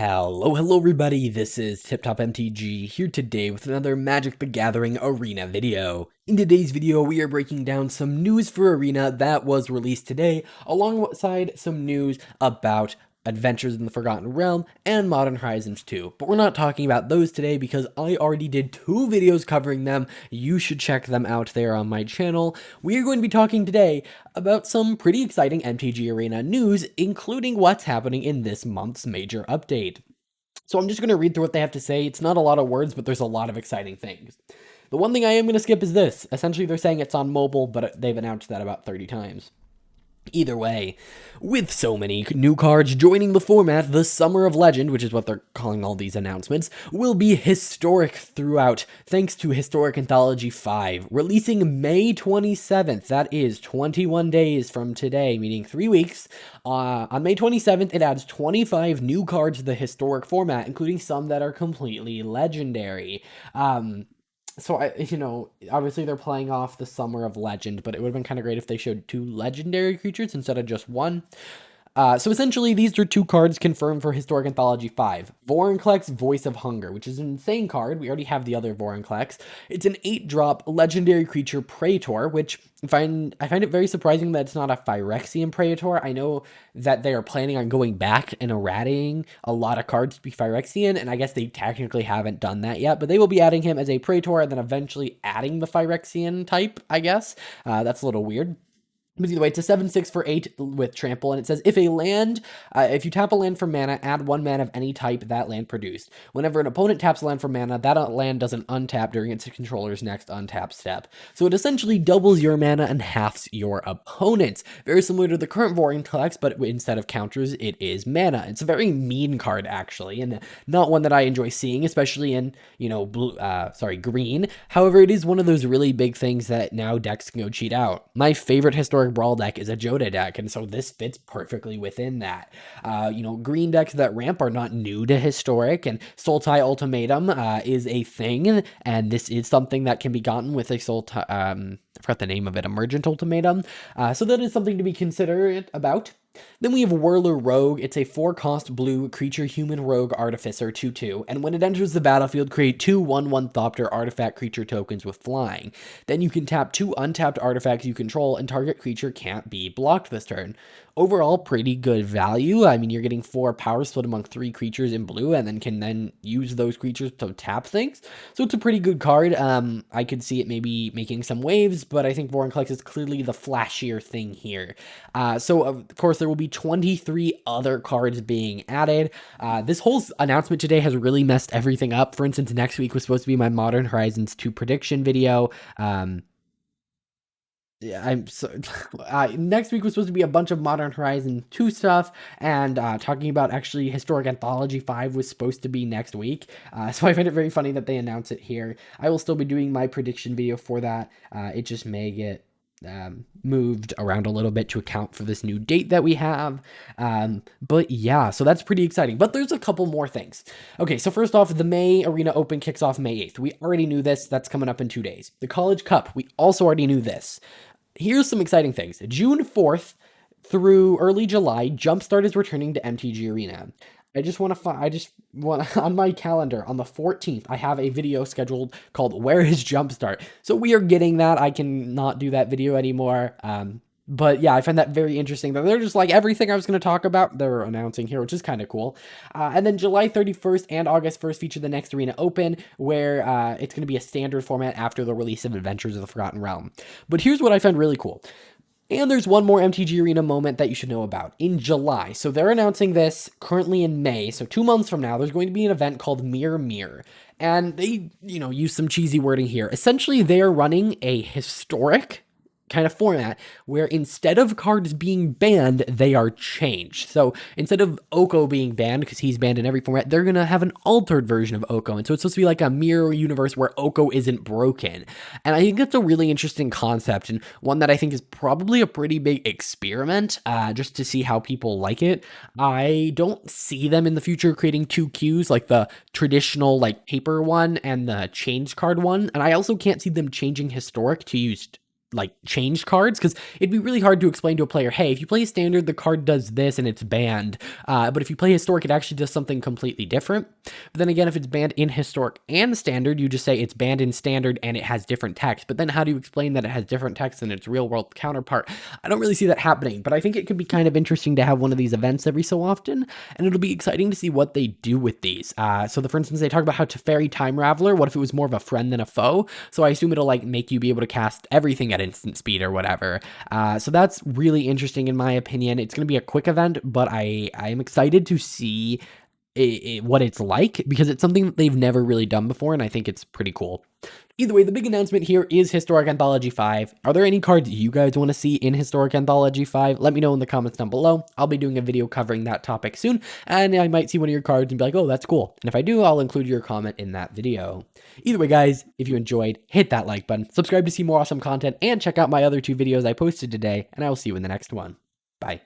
Hello everybody, this is Tip Top MTG here today with another Magic the Gathering Arena video. In today's video, we are breaking down some news for Arena that was released today, alongside some news about Adventures in the Forgotten Realm and Modern Horizons 2. But we're not talking about those today because I already did 2 videos covering them. You should check them out there on my channel. We are going to be talking today about some pretty exciting MTG Arena news, including what's happening in this month's major update. So I'm just going to read through what they have to say. It's not a lot of words, but there's a lot of exciting things. The one thing I am going to skip is this. Essentially, they're saying it's on mobile, but they've announced that about 30 times. Either way, with so many new cards joining the format, the Summer of Legend, which is what they're calling all these announcements, will be historic throughout, thanks to Historic Anthology 5, releasing May 27th. That is 21 days from today, meaning 3 weeks. On May 27th, it adds 25 new cards to the historic format, including some that are completely legendary. So obviously they're playing off the Summer of Legend, but it would have been kind of great if they showed 2 legendary creatures instead of just 1. So essentially, these are 2 cards confirmed for Historic Anthology 5. Vorinclex, Voice of Hunger, which is an insane card. We already have the other Vorinclex. It's an 8-drop legendary creature Praetor, which I find it very surprising that it's not a Phyrexian Praetor. I know that they are planning on going back and eradicating a lot of cards to be Phyrexian, and I guess they technically haven't done that yet, but they will be adding him as a Praetor and then eventually adding the Phyrexian type, I guess. That's a little weird. But either way, it's a 7/6 for 8 with trample, and it says if if you tap a land for mana, add 1 mana of any type that land produced. Whenever an opponent taps a land for mana, that land doesn't untap during its controller's next untap step. So it essentially doubles your mana and halves your opponent's. Very similar to the current Vorinclex, but instead of counters, it is mana. It's a very mean card, actually, and not one that I enjoy seeing, especially in, green. However, it is one of those really big things that now decks can go cheat out. My favorite Historic Brawl deck is a Joda deck, and so this fits perfectly within that. Green decks that ramp are not new to Historic, and Sultai Ultimatum is a thing, and this is something that can be gotten with a Sultai, I forgot the name of it, Emergent Ultimatum, so that is something to be considerate about. Then we have Whirler Rogue. It's a 4-cost blue creature human rogue artificer 2/2, and when it enters the battlefield, create 2 1/1 Thopter artifact creature tokens with flying. Then you can tap 2 untapped artifacts you control, and target creature can't be blocked this turn. Overall, pretty good value. I mean, you're getting 4 power split among 3 creatures in blue, and then can use those creatures to tap things. So it's a pretty good card. I could see it maybe making some waves, but I think Vorinclex is clearly the flashier thing here. So of course, there will be 23 other cards being added. This whole announcement today has really messed everything up. For instance, next week was supposed to be my Modern Horizons 2 prediction video. Next week was supposed to be a bunch of Modern Horizon 2 stuff, and talking about actually Historic Anthology 5 was supposed to be next week. So I find it very funny that they announce it here. I will still be doing my prediction video for that. It just may get moved around a little bit to account for this new date that we have. But yeah, so that's pretty exciting. But there's a couple more things. Okay, so first off, the May Arena Open kicks off May 8th. We already knew this. That's coming up in 2 days. The College Cup, we also already knew this. Here's some exciting things. June 4th through early July, Jumpstart is returning to MTG Arena. I just want on my calendar on the 14th, I have a video scheduled called Where is Jumpstart? So we are getting that. I can not do that video anymore. But yeah, I find that very interesting that they're just like everything I was going to talk about, they're announcing here, which is kind of cool. And then July 31st and August 1st feature the next Arena Open, where it's going to be a standard format after the release of Adventures of the Forgotten Realm. But here's what I found really cool. And there's one more MTG Arena moment that you should know about. In July, so they're announcing this currently in May, so 2 months from now, there's going to be an event called Mirror Mirror. And they, use some cheesy wording here. Essentially, they are running a historic kind of format where instead of cards being banned, they are changed. So instead of Oko being banned, because he's banned in every format, they're going to have an altered version of Oko. And so it's supposed to be like a mirror universe where Oko isn't broken. And I think that's a really interesting concept, and one that I think is probably a pretty big experiment, just to see how people like it. I don't see them in the future creating 2 queues, like the traditional paper one and the change card one. And I also can't see them changing historic to use like changed cards, because it'd be really hard to explain to a player, hey, if you play standard, the card does this and it's banned, but if you play historic, it actually does something completely different. But then again, if it's banned in historic and standard, you just say it's banned in standard and it has different text. But then how do you explain that it has different text than its real world counterpart? I don't really see that happening, but I think it could be kind of interesting to have one of these events every so often, and it'll be exciting to see what they do with these. For instance, they talk about how Teferi Time Raveler, what if it was more of a friend than a foe? So I assume it'll like make you be able to cast everything at instant speed or whatever. So that's really interesting in my opinion. It's going to be a quick event, but I am excited to see what it's like, because it's something that they've never really done before, and I think it's pretty cool. Either way, the big announcement here is Historic Anthology 5. Are there any cards you guys want to see in Historic Anthology 5? Let me know in the comments down below. I'll be doing a video covering that topic soon, and I might see one of your cards and be like, oh, that's cool. And if I do, I'll include your comment in that video. Either way, guys, if you enjoyed, hit that like button, subscribe to see more awesome content, and check out my other 2 videos I posted today, and I will see you in the next one. Bye.